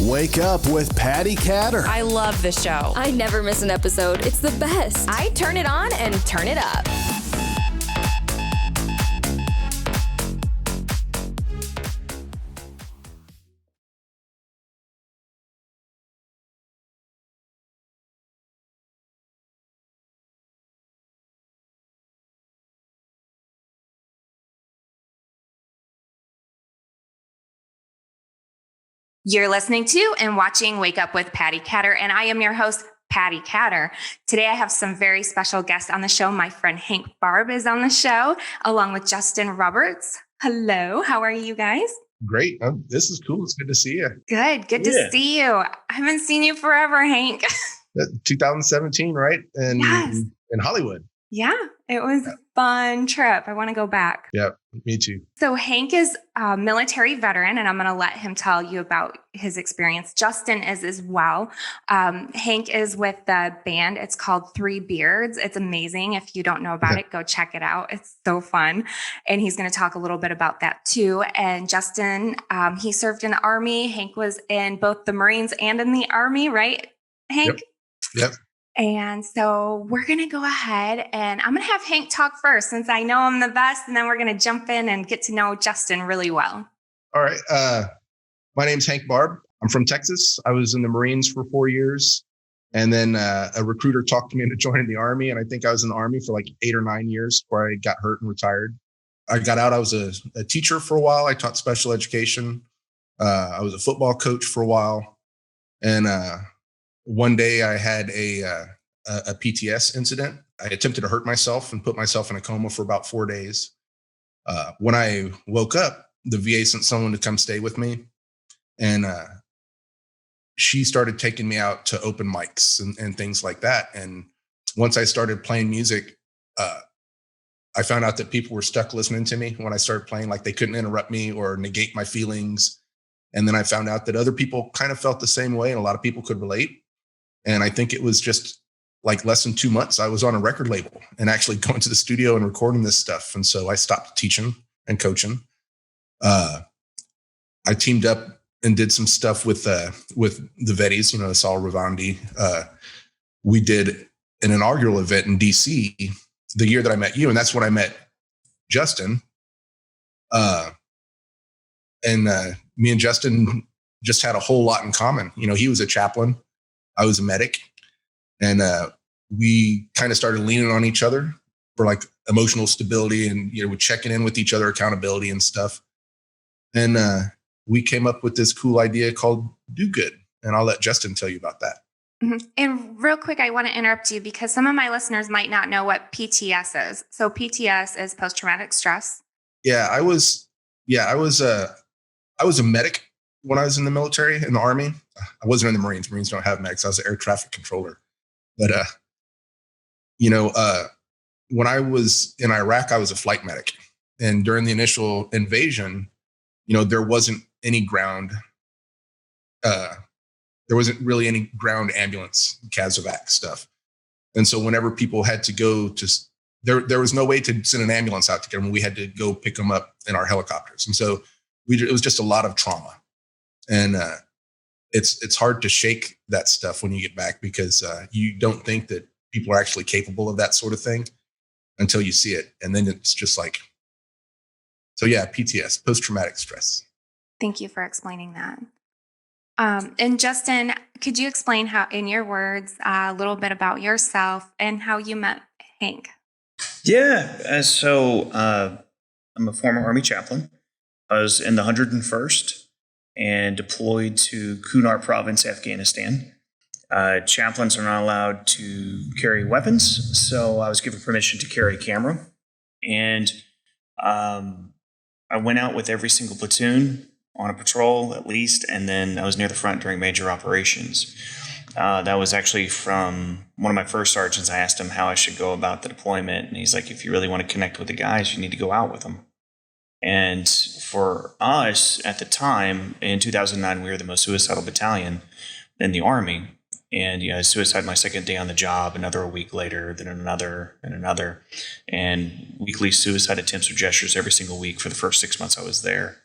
Wake Up with Patti Katter. I love the show. I never miss an episode. It's the best. I turn it on and turn it up. You're listening to and watching Wake Up with Patti Katter, and I am your host, Patti Katter. Today, I have some very special guests on the show. My friend Hank Barbe is on the show, along with Justin Roberts. Hello, how are you guys? Great. This is cool. It's good to see you. Good to see you. I haven't seen you forever, Hank. 2017, right? And yes. in Hollywood. Yeah, it was a fun trip. I want to go back. Yeah, me too. So Hank is a military veteran, and I'm going to let him tell you about his experience. Justin is as well. Hank is with the band. It's called Three Beards. It's amazing. If you don't know about it, go check it out. It's so fun. And he's going to talk a little bit about that too. And Justin, he served in the Army. Hank was in both the Marines and in the Army, right, Hank? Yep. And so we're going to go ahead and I'm going to have Hank talk first since I know him the best. And then we're going to jump in and get to know Justin really well. All right. My name's Hank Barbe. I'm from Texas. I was in the Marines for 4 years. And then a recruiter talked me into joining the Army. And I think I was in the Army for like 8 or 9 years before I got hurt and retired. I got out. I was a teacher for a while. I taught special education. I was a football coach for a while. And one day I had a PTS incident. I attempted to hurt myself and put myself in a coma for about 4 days. When I woke up, the VA sent someone to come stay with me. And she started taking me out to open mics and things like that. And once I started playing music, I found out that people were stuck listening to me when I started playing, like they couldn't interrupt me or negate my feelings. And then I found out that other people kind of felt the same way and a lot of people could relate. And I think it was just like less than 2 months, I was on a record label and actually going to the studio and recording this stuff. And so I stopped teaching and coaching. I teamed up and did some stuff with the Vetties, the Saul Ravandi. We did an inaugural event in DC the year that I met you. And that's when I met Justin. And me and Justin just had a whole lot in common. He was a chaplain. I was a medic, and we kind of started leaning on each other for like emotional stability and, we're checking in with each other, accountability and stuff. And we came up with this cool idea called Do Good. And I'll let Justin tell you about that. Mm-hmm. And real quick, I want to interrupt you because some of my listeners might not know what PTS is. So PTS is post-traumatic stress. Yeah, I was a medic when I was in the military, in the Army. I wasn't in the Marines. Marines don't have medics. I was an air traffic controller. But, when I was in Iraq, I was a flight medic. And during the initial invasion, there wasn't any ground. There wasn't really any ground ambulance, CASEVAC stuff. And so whenever people had to go to, there was no way to send an ambulance out to get them. We had to go pick them up in our helicopters. And so it was just a lot of trauma. And it's hard to shake that stuff when you get back because you don't think that people are actually capable of that sort of thing until you see it. And then it's just like, so yeah, PTS, post-traumatic stress. Thank you for explaining that. And Justin, could you explain how, in your words, a little bit about yourself and how you met Hank? Yeah. So I'm a former Army chaplain. I was in the 101st. And deployed to Kunar province, Afghanistan. Chaplains are not allowed to carry weapons, so I was given permission to carry a camera. And I went out with every single platoon on a patrol at least, and then I was near the front during major operations. That was actually from one of my first sergeants. I asked him how I should go about the deployment, and he's like, if you really want to connect with the guys, you need to go out with them. And for us at the time, in 2009, we were the most suicidal battalion in the Army. And I suicide my second day on the job, another a week later, then another and another. And weekly suicide attempts or gestures every single week for the first 6 months I was there.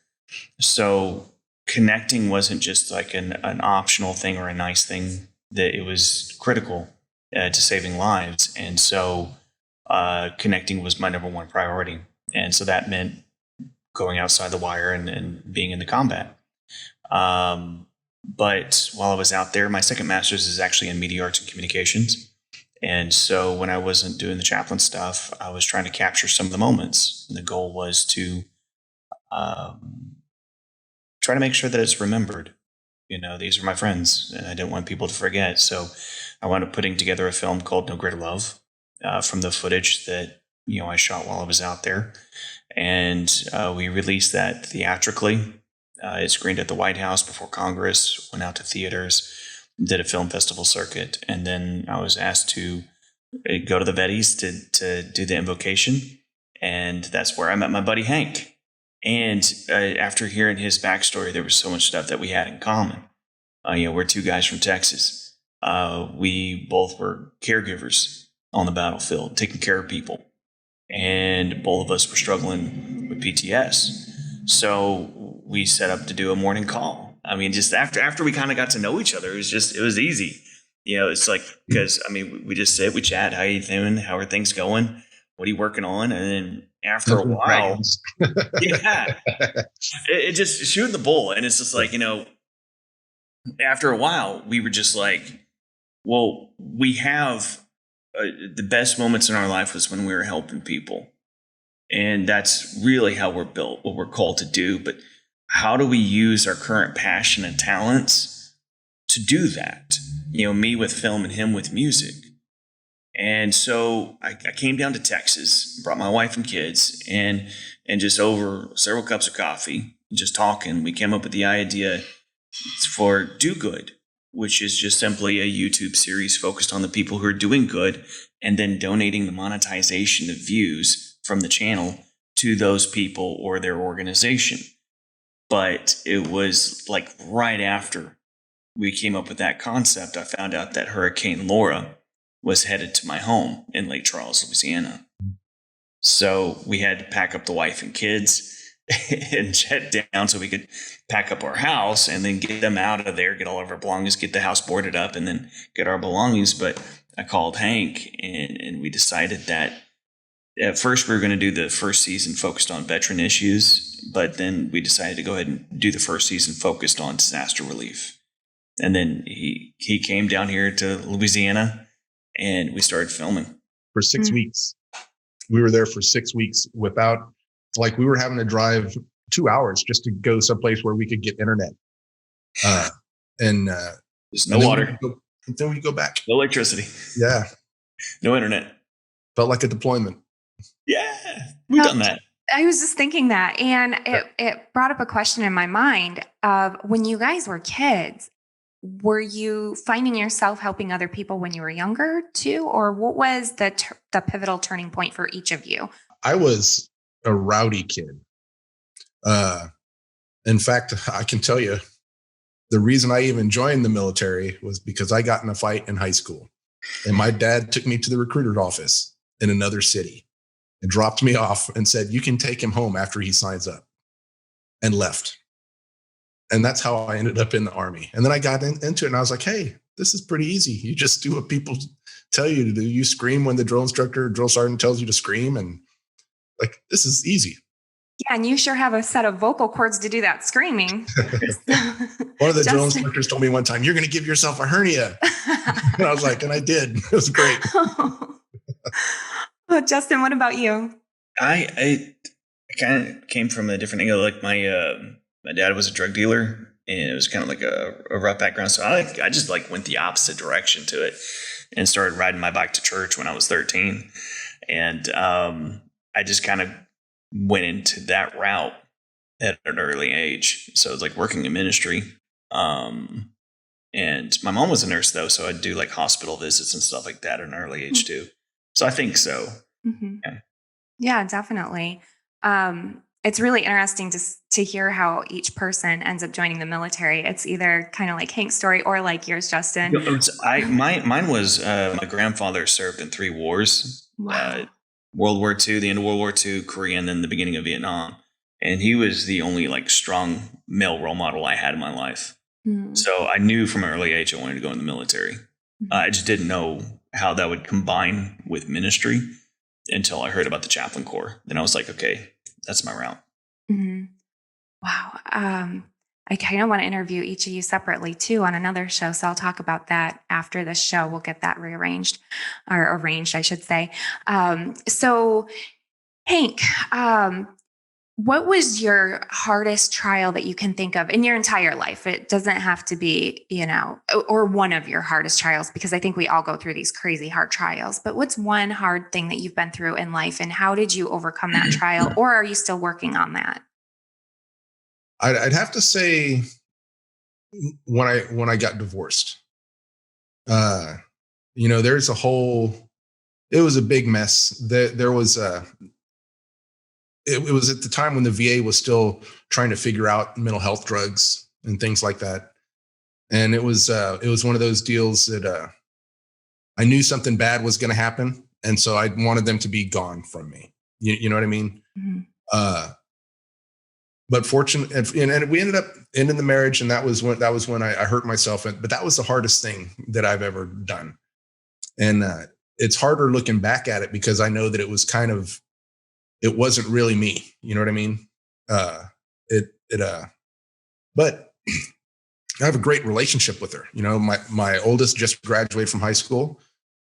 So connecting wasn't just like an optional thing or a nice thing, that it was critical to saving lives. And so connecting was my number one priority. And so that meant going outside the wire and being in the combat. But while I was out there, my second master's is actually in media arts and communications. And so when I wasn't doing the chaplain stuff, I was trying to capture some of the moments. And the goal was to try to make sure that it's remembered. These are my friends, and I didn't want people to forget. So I wound up putting together a film called No Greater Love from the footage that, I shot while I was out there. And we released that theatrically. It screened at the White House before Congress, went out to theaters, did a film festival circuit. And then I was asked to go to the Vettys to do the invocation. And that's where I met my buddy Hank. And after hearing his backstory, there was so much stuff that we had in common. We're two guys from Texas. We both were caregivers on the battlefield, taking care of people. And both of us were struggling with PTS. So we set up to do a morning call. I mean, just after we kind of got to know each other, it was easy. It's like, because, we just sit, we chat. How you doing? How are things going? What are you working on? And then after a while, it just shooting the bull. And it's just like, after a while, we were just like, well, we have the best moments in our life was when we were helping people. And that's really how we're built, what we're called to do. But how do we use our current passion and talents to do that? Me with film and him with music. And so I came down to Texas, brought my wife and kids, and just over several cups of coffee, just talking, we came up with the idea for Do Good, which is just simply a YouTube series focused on the people who are doing good and then donating the monetization of views from the channel to those people or their organization. But it was like right after we came up with that concept, I found out that Hurricane Laura was headed to my home in Lake Charles, Louisiana. So we had to pack up the wife and kids and jet down so we could pack up our house and then get them out of there, get all of our belongings, get the house boarded up, and then get our belongings. But I called Hank, and we decided that at first we were going to do the first season focused on veteran issues, but then we decided to go ahead and do the first season focused on disaster relief. And then he came down here to Louisiana, and we started filming. For 6 weeks. We were there for 6 weeks without, we were having to drive 2 hours just to go someplace where we could get internet. There's no water. Then we go back. No electricity. Yeah. No internet. Felt like a deployment. Yeah. We've done that. I was just thinking that. And it brought up a question in my mind of when you guys were kids, were you finding yourself helping other people when you were younger too? Or what was the pivotal turning point for each of you? I was a rowdy kid. In fact, I can tell you the reason I even joined the military was because I got in a fight in high school. And my dad took me to the recruiter's office in another city and dropped me off and said, you can take him home after he signs up, and left. And that's how I ended up in the Army. And then I got into it and I was like, hey, this is pretty easy. You just do what people tell you to do. You scream when the drill instructor, drill sergeant tells you to scream. And this is easy. Yeah, and you sure have a set of vocal cords to do that screaming. One of the drill instructors told me one time, you're going to give yourself a hernia. And I was like, and I did. It was great. Well, Justin, what about you? I kind of came from a different angle. Like my dad was a drug dealer, and it was kind of like a rough background. So I just went the opposite direction to it and started riding my bike to church when I was 13. And I just kind of went into that route at an early age. So it was working in ministry. And my mom was a nurse though, so I'd do hospital visits and stuff like that at an early age too. So I think so. Mm-hmm. Yeah, definitely. It's really interesting to hear how each person ends up joining the military. It's either kind of like Hank's story or like yours, Justin. Mine was my grandfather served in 3 wars. Wow. World War II, the end of World War II, Korea, and then the beginning of Vietnam. And he was the only like strong male role model I had in my life. Mm. So I knew from an early age I wanted to go in the military. I just didn't know how that would combine with ministry until I heard about the chaplain corps. Then I was like, okay, that's my route. Mm-hmm. Wow. I kind of want to interview each of you separately too on another show. So I'll talk about that after the show. We'll get that rearranged or arranged, I should say. So Hank, what was your hardest trial that you can think of in your entire life? It doesn't have to be, or one of your hardest trials, because I think we all go through these crazy hard trials. But what's one hard thing that you've been through in life, and how did you overcome that trial? Or are you still working on that? I'd have to say when I got divorced, there's it was a big mess. There was it was at the time when the VA was still trying to figure out mental health drugs and things like that. And it was one of those deals that I knew something bad was going to happen. And so I wanted them to be gone from me. You know what I mean? Mm-hmm. But fortunate, and we ended up ending the marriage, and that was when I hurt myself. But that was the hardest thing that I've ever done. And it's harder looking back at it because I know that it wasn't really me. You know what I mean? But I have a great relationship with her. My oldest just graduated from high school.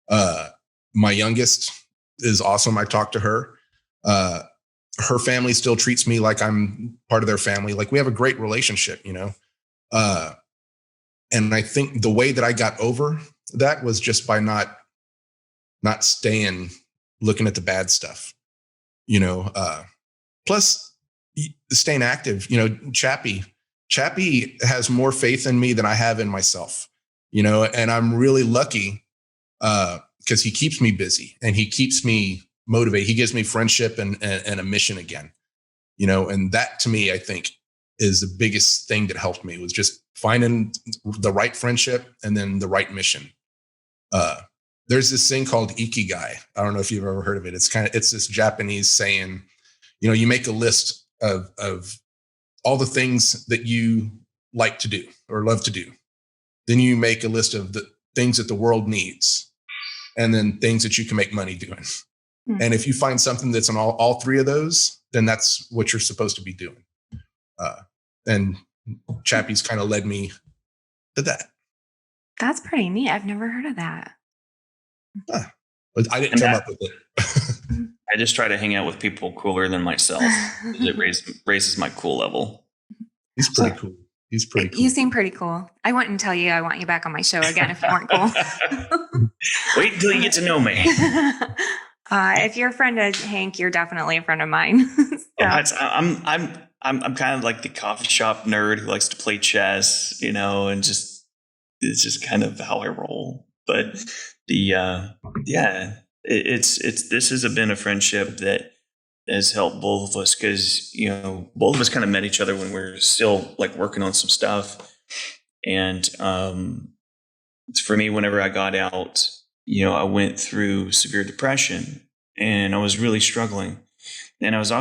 My youngest is awesome. I talk to her. Her family still treats me like I'm part of their family. Like, we have a great relationship, and I think the way that I got over that was just by not staying looking at the bad stuff, plus staying active. Chappie has more faith in me than I have in myself, and I'm really lucky because he keeps me busy and he keeps me motivated. He gives me friendship and a mission again, and that to me, I think, is the biggest thing that helped me, was just finding the right friendship and then the right mission. There's this thing called ikigai. I don't know if you've ever heard of it. It's this Japanese saying, you make a list of all the things that you like to do or love to do. Then you make a list of the things that the world needs, and then things that you can make money doing. And if you find something that's on all three of those, then that's what you're supposed to be doing. And Chappie's kind of led me to that. That's pretty neat. I've never heard of that. But I didn't come up with it. I just try to hang out with people cooler than myself. It raises my cool level. He's pretty cool. You seem pretty cool. I wouldn't tell you I want you back on my show again if you weren't cool. Wait until you get to know me. If you're a friend of Hank, you're definitely a friend of mine. So. I'm kind of like the coffee shop nerd who likes to play chess, and it's just kind of how I roll. But this has been a friendship that has helped both of us, because both of us kind of met each other when we were still like working on some stuff. And for me, whenever I got out, I went through severe depression and I was really struggling. And I was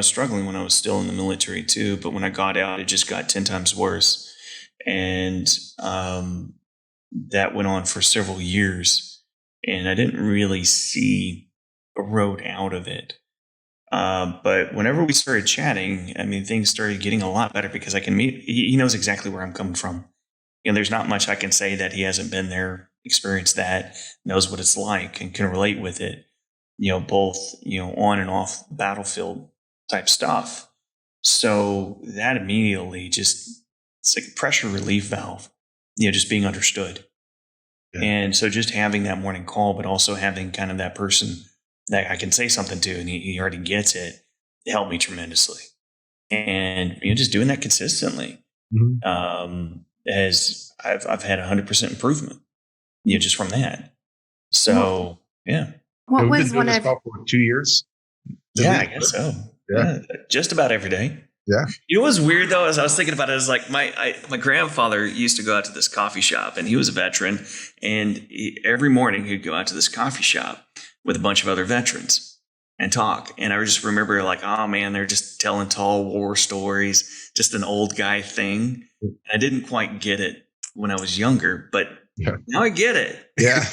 struggling when I was still in the military too, but when I got out, it just got 10 times worse. And that went on for several years, and I didn't really see a road out of it. But whenever we started chatting, things started getting a lot better, because he knows exactly where I'm coming from. There's not much I can say that he hasn't been there, experienced that, knows what it's like, and can relate with it, both, on and off battlefield type stuff. So that immediately it's like a pressure relief valve, just being understood. Yeah. And so just having that morning call, but also having kind of that person that I can say something to and he already gets it, helped me tremendously. And, just doing that consistently, as I've had 100% improvement, just from that. So, yeah. What We've was been doing this call for 2 years? Yeah, I guess so. Yeah. Just about every day. Yeah. What's weird though, as I was thinking about it, is like my grandfather used to go out to this coffee shop, and he was a veteran, and every morning he'd go out to this coffee shop with a bunch of other veterans. and talk. And I just remember like, oh man, they're just telling tall war stories, just an old guy thing. And I didn't quite get it when I was younger, but now I get it. Yeah.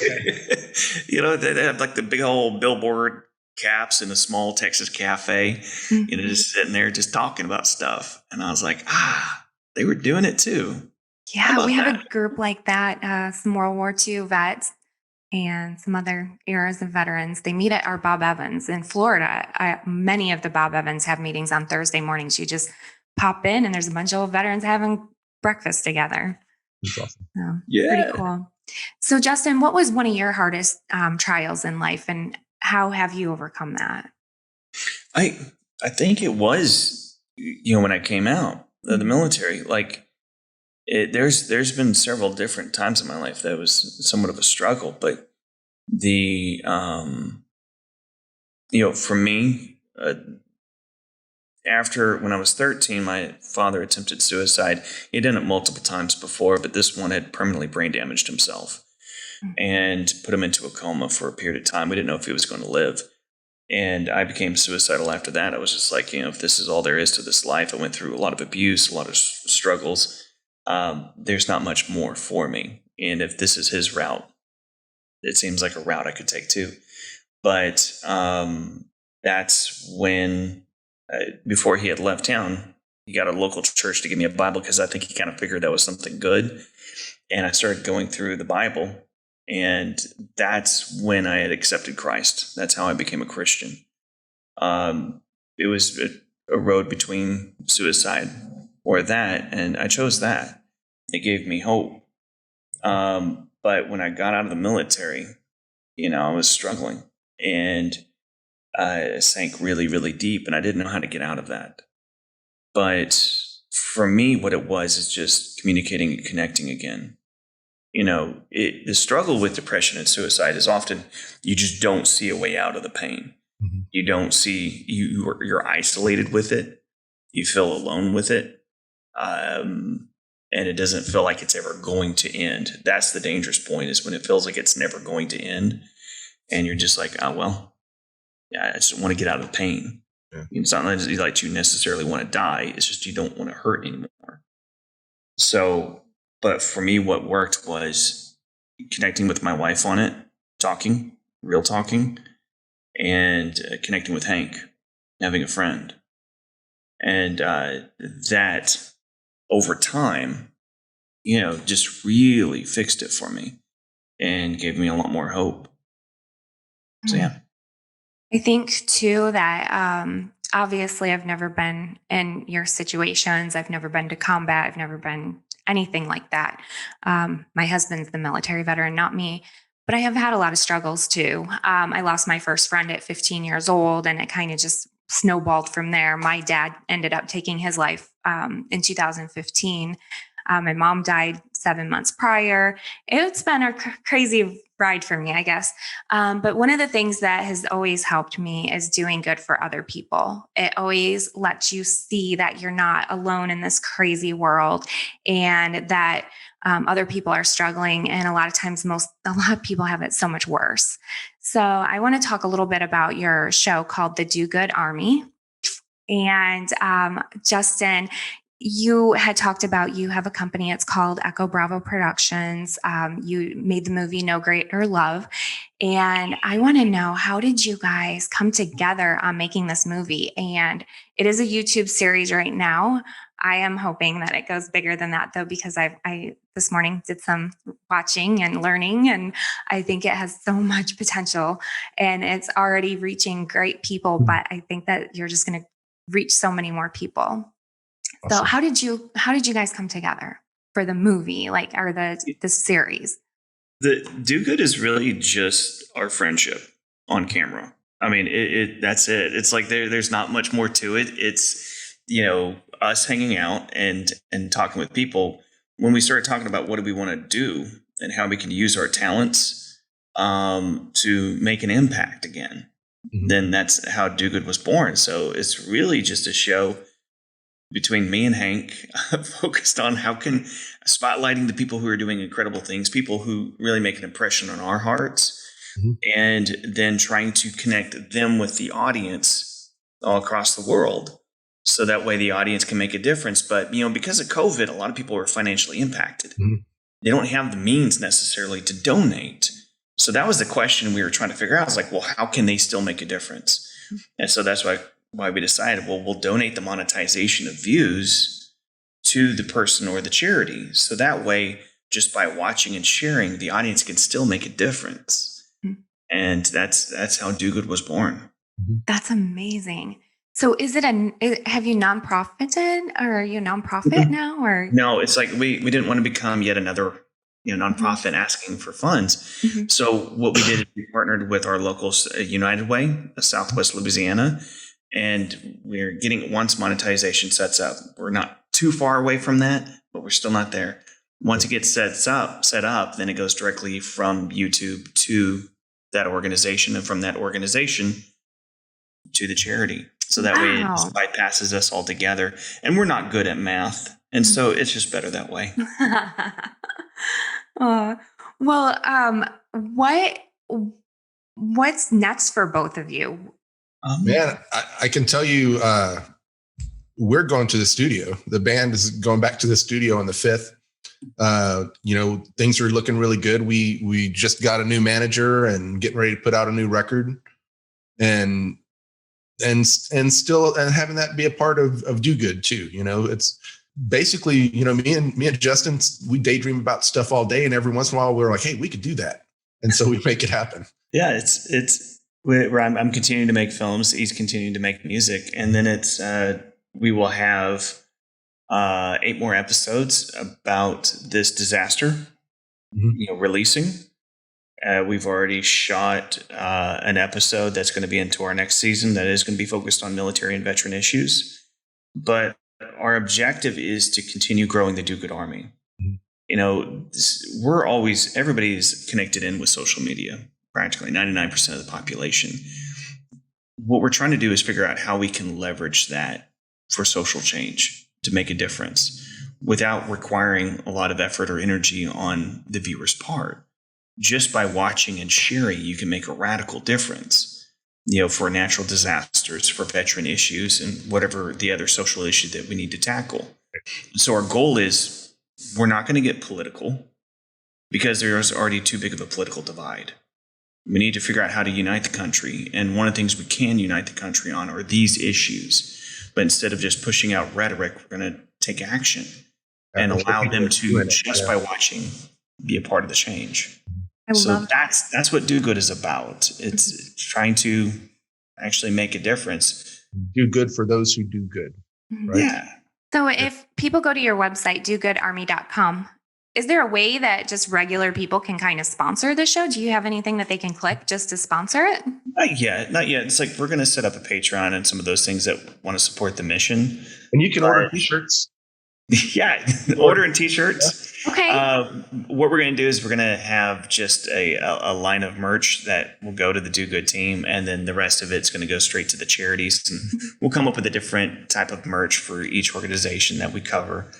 They have like the big old billboard caps in a small Texas cafe, just sitting there just talking about stuff. And I was like, they were doing it too. Yeah, we have a group like that, some World War II vets and some other eras of veterans. They meet at our Bob Evans in Florida. Many of the Bob Evans have meetings on Thursday mornings. You just pop in and there's a bunch of veterans having breakfast together. That's awesome. So, Yeah. pretty cool. So Justin, what was one of your hardest trials in life and how have you overcome that? I think it was, when I came out of the military, like there's been several different times in my life that was somewhat of a struggle, but the, for me, after when I was 13, my father attempted suicide. He'd done it multiple times before, but this one had permanently brain damaged himself and put him into a coma for a period of time. We didn't know if he was going to live. And I became suicidal after that. I was just like, if this is all there is to this life, I went through a lot of abuse, a lot of struggles. There's not much more for me. And if this is his route, it seems like a route I could take too. But that's when, before he had left town, he got a local church to give me a Bible because I think he kind of figured that was something good. And I started going through the Bible. And that's when I had accepted Christ. That's how I became a Christian. It was a road between suicide or that, and I chose that. It gave me hope. But when I got out of the military, I was struggling and I sank really, really deep, and I didn't know how to get out of that. But for me, what it was is just communicating and connecting again. The struggle with depression and suicide is often you just don't see a way out of the pain. Mm-hmm. You don't see, you're isolated with it. You feel alone with it. And it doesn't feel like it's ever going to end. That's the dangerous point, is when it feels like it's never going to end. And you're just like, oh, well, yeah, I just want to get out of the pain. Yeah. It's not like you necessarily want to die. It's just you don't want to hurt anymore. So, but for me, what worked was connecting with my wife on it, real talking, and connecting with Hank, having a friend. And that over time, just really fixed it for me and gave me a lot more hope. So, yeah. I think too that obviously I've never been in your situations. I've never been to combat. I've never been anything like that. My husband's the military veteran, not me, but I have had a lot of struggles too. I lost my first friend at 15 years old, and it kind of just snowballed from there. My dad ended up taking his life in 2015. My mom died 7 months prior. It's been a crazy ride for me, I guess. But one of the things that has always helped me is doing good for other people. It always lets you see that you're not alone in this crazy world, and that other people are struggling. And a lot of times, a lot of people have it so much worse. So I want to talk a little bit about your show called The Do Good Army. And Justin, you had talked about, you have a company, it's called Echo Bravo Productions. You made the movie No Greater Love. And I want to know, how did you guys come together on making this movie? And it is a YouTube series right now. I am hoping that it goes bigger than that, though, because I this morning did some watching and learning, and I think it has so much potential, and it's already reaching great people, but I think that you're just going to reach so many more people. Awesome. So how did you guys come together for the movie, or the series? The Do Good is really just our friendship on camera. I mean, that's it. It's like there's not much more to it. It's, us hanging out and talking with people. When we started talking about what do we want to do and how we can use our talents to make an impact again, then that's how Do Good was born. So it's really just a show between me and Hank, focused on how can spotlighting the people who are doing incredible things, people who really make an impression on our hearts, and then trying to connect them with the audience all across the world. So that way the audience can make a difference. But, because of COVID, a lot of people are financially impacted. They don't have the means necessarily to donate. So that was the question we were trying to figure out. I was like, well, how can they still make a difference? And so that's why we decided, well, we'll donate the monetization of views to the person or the charity. So that way, just by watching and sharing, the audience can still make a difference. And that's how Do Good was born. That's amazing. So have you nonprofited, or are you a nonprofit now? Or no, it's like we didn't want to become yet another nonprofit asking for funds. So what we did is we partnered with our local United Way, Southwest Louisiana, and we're getting, once monetization sets up, we're not too far away from that, but we're still not there. Once it gets set up, then it goes directly from YouTube to that organization, and from that organization to the charity. So that way it just bypasses us altogether. And we're not good at math. And so it's just better that way. What's next for both of you? Man, I can tell you, we're going to the studio. The band is going back to the studio on the 5th. Things are looking really good. We just got a new manager and getting ready to put out a new record, and still having that be a part of Do Good too. It's basically, me and Justin, we daydream about stuff all day, and every once in a while we're like, hey, we could do that, and so we make it happen. Yeah, it's where I'm continuing to make films. He's continuing to make music, and then we will have 8 more episodes about this disaster, releasing. We've already shot an episode that's going to be into our next season that is going to be focused on military and veteran issues. But our objective is to continue growing the Do Good Army. Everybody is connected in with social media, practically 99% of the population. What we're trying to do is figure out how we can leverage that for social change, to make a difference without requiring a lot of effort or energy on the viewer's part. Just by watching and sharing, you can make a radical difference, for natural disasters, for veteran issues, and whatever the other social issue that we need to tackle. So our goal is, we're not going to get political, because there's already too big of a political divide. We need to figure out how to unite the country. And one of the things we can unite the country on are these issues. But instead of just pushing out rhetoric, we're going to take action and allow them to, just by watching, be a part of the change. So that's what Do Good is about. It's trying to actually make a difference. Do good for those who do good. Right? Yeah. So if people go to your website, dogoodarmy.com, is there a way that just regular people can kind of sponsor the show? Do you have anything that they can click just to sponsor it? Not yet. It's like, we're going to set up a Patreon and some of those things that want to support the mission. And you can order t-shirts. Yeah, ordering t-shirts. Okay. What we're going to do is we're going to have just a line of merch that will go to the Do Good team, and then the rest of it's going to go straight to the charities. And we'll come up with a different type of merch for each organization that we cover.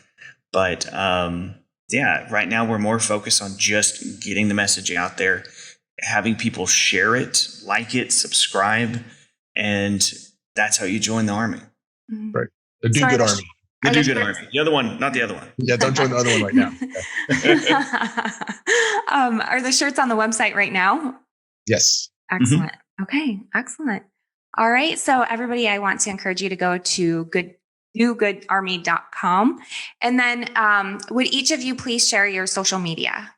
But right now we're more focused on just getting the message out there, having people share it, like it, subscribe, and that's how you join the Army. Right. The Do Good Army. The Do Good Army. The other one, not the other one. Yeah, don't join the other one right now. Are the shirts on the website right now? Yes. Excellent. Okay, excellent. All right. So everybody, I want to encourage you to go to dogoodarmy.com. And then would each of you please share your social media?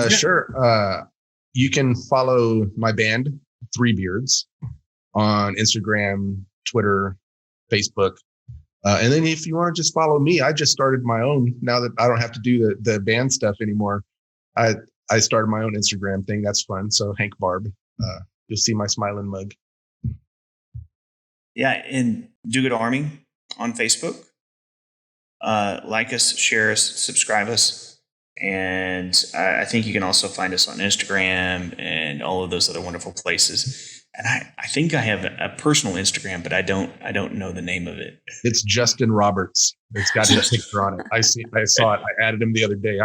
Sure. You can follow my band, 3 Beards, on Instagram, Twitter, Facebook. And then if you want to just follow me, I just started my own. Now that I don't have to do the band stuff anymore, I started my own Instagram thing. That's fun. So Hank Barbe, you'll see my smiling mug. Yeah, and Do Good Army on Facebook. Like us, share us, subscribe us. And I think you can also find us on Instagram and all of those other wonderful places. And I think I have a personal Instagram, but I don't know the name of it. It's Justin Roberts. It's got his picture on it. I saw it. I added him the other day.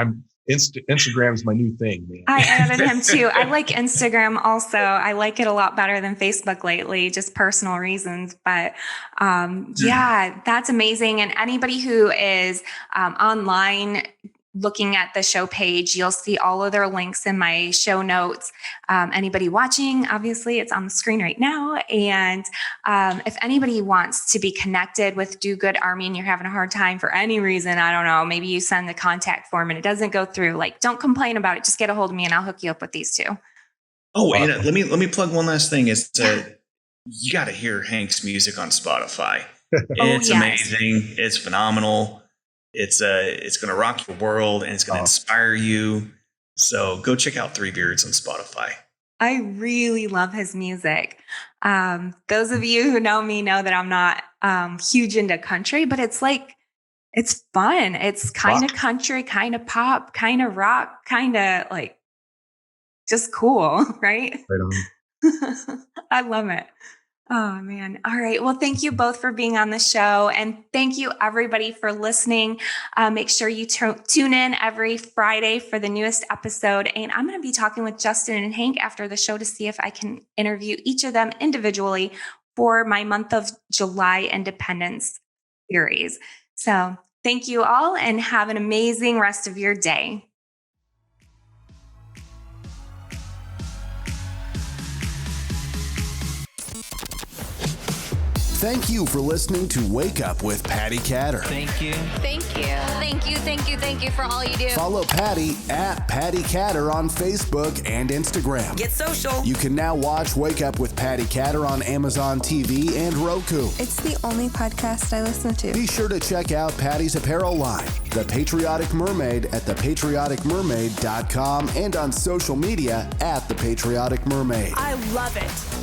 Instagram's my new thing, man. I added him too. I like Instagram also. I like it a lot better than Facebook lately, just personal reasons. But yeah, that's amazing. And anybody who is online looking at the show page, you'll see all of their links in my show notes. Anybody watching, obviously it's on the screen right now. And if anybody wants to be connected with Do Good Army and you're having a hard time for any reason, I don't know, maybe you send the contact form and it doesn't go through, like, don't complain about it. Just get a hold of me and I'll hook you up with these two. Oh, and let me plug one last thing. Is you got to hear Hank's music on Spotify. It's amazing. It's phenomenal. It's going to rock your world and it's going to inspire you. So go check out Three Beards on Spotify. I really love his music. Those of you who know me know that I'm not huge into country, but it's fun. It's kind of country, kind of pop, kind of rock, kind of like just cool, right? Right on. I love it. Oh, man. All right. Well, thank you both for being on the show. And thank you, everybody, for listening. Make sure you tune in every Friday for the newest episode. And I'm going to be talking with Justin and Hank after the show to see if I can interview each of them individually for my month of July Independence series. So thank you all and have an amazing rest of your day. Thank you for listening to Wake Up with Patti Katter. Thank you. Thank you. Thank you, thank you, thank you for all you do. Follow Patti at Patti Katter on Facebook and Instagram. Get social. You can now watch Wake Up with Patti Katter on Amazon TV and Roku. It's the only podcast I listen to. Be sure to check out Patti's apparel line, The Patriotic Mermaid, at thepatrioticmermaid.com and on social media at The Patriotic Mermaid. I love it.